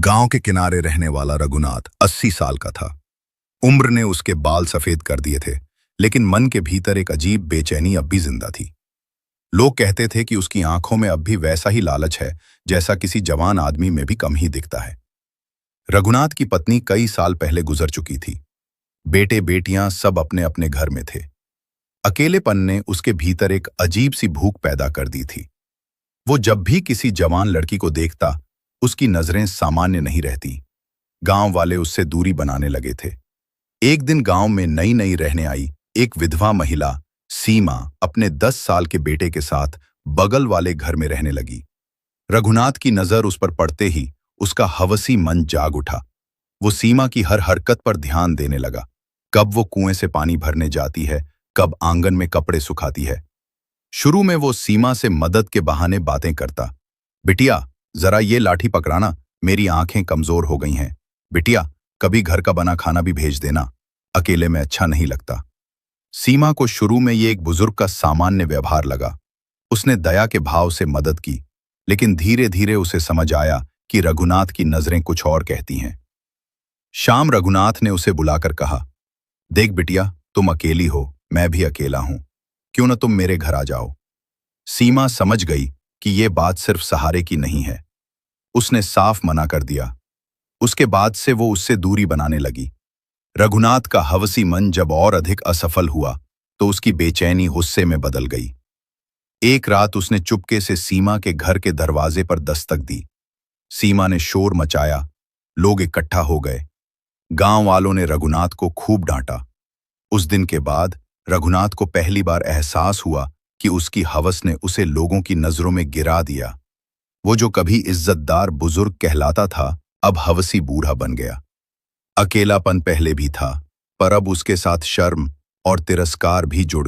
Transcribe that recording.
गांव के किनारे रहने वाला रघुनाथ 80 साल का था। उम्र ने उसके बाल सफेद कर दिए थे, लेकिन मन के भीतर एक अजीब बेचैनी अब भी जिंदा थी। लोग कहते थे कि उसकी आंखों में अब भी वैसा ही लालच है जैसा किसी जवान आदमी में भी कम ही दिखता है। रघुनाथ की पत्नी कई साल पहले गुजर चुकी थी। बेटे बेटियां सब अपने अपने घर में थे। अकेलेपन ने उसके भीतर एक अजीब सी भूख पैदा कर दी थी। वो जब भी किसी जवान लड़की को देखता, उसकी नजरें सामान्य नहीं रहती। गांव वाले उससे दूरी बनाने लगे थे। एक दिन गांव में नई नई रहने आई एक विधवा महिला सीमा अपने 10 साल के बेटे के साथ बगल वाले घर में रहने लगी। रघुनाथ की नजर उस पर पड़ते ही उसका हवसी मन जाग उठा। वो सीमा की हर हरकत पर ध्यान देने लगा। कब वो कुएं से पानी भरने जाती है, कब आंगन में कपड़े सुखाती है। शुरू में वो सीमा से मदद के बहाने बातें करता। बिटिया, जरा ये लाठी पकड़ाना, मेरी आंखें कमजोर हो गई हैं। बिटिया, कभी घर का बना खाना भी भेज देना, अकेले में अच्छा नहीं लगता। सीमा को शुरू में ये एक बुजुर्ग का सामान्य व्यवहार लगा। उसने दया के भाव से मदद की, लेकिन धीरे धीरे उसे समझ आया कि रघुनाथ की नजरें कुछ और कहती हैं। शाम रघुनाथ ने उसे बुलाकर कहा, देख बिटिया, तुम अकेली हो, मैं भी अकेला हूं। क्यों न तुम मेरे घर आ जाओ। सीमा समझ गई कि ये बात सिर्फ सहारे की नहीं है। उसने साफ मना कर दिया। उसके बाद से वो उससे दूरी बनाने लगी। रघुनाथ का हवसी मन जब और अधिक असफल हुआ तो उसकी बेचैनी गुस्से में बदल गई। एक रात उसने चुपके से सीमा के घर के दरवाजे पर दस्तक दी। सीमा ने शोर मचाया। लोग इकट्ठा हो गए। गांव वालों ने रघुनाथ को खूब डांटा। उस दिन के बाद रघुनाथ को पहली बार एहसास हुआ कि उसकी हवस ने उसे लोगों की नजरों में गिरा दिया। वो जो कभी इज्जतदार बुजुर्ग कहलाता था, अब हवसी बूढ़ा बन गया। अकेलापन पहले भी था, पर अब उसके साथ शर्म और तिरस्कार भी जुड़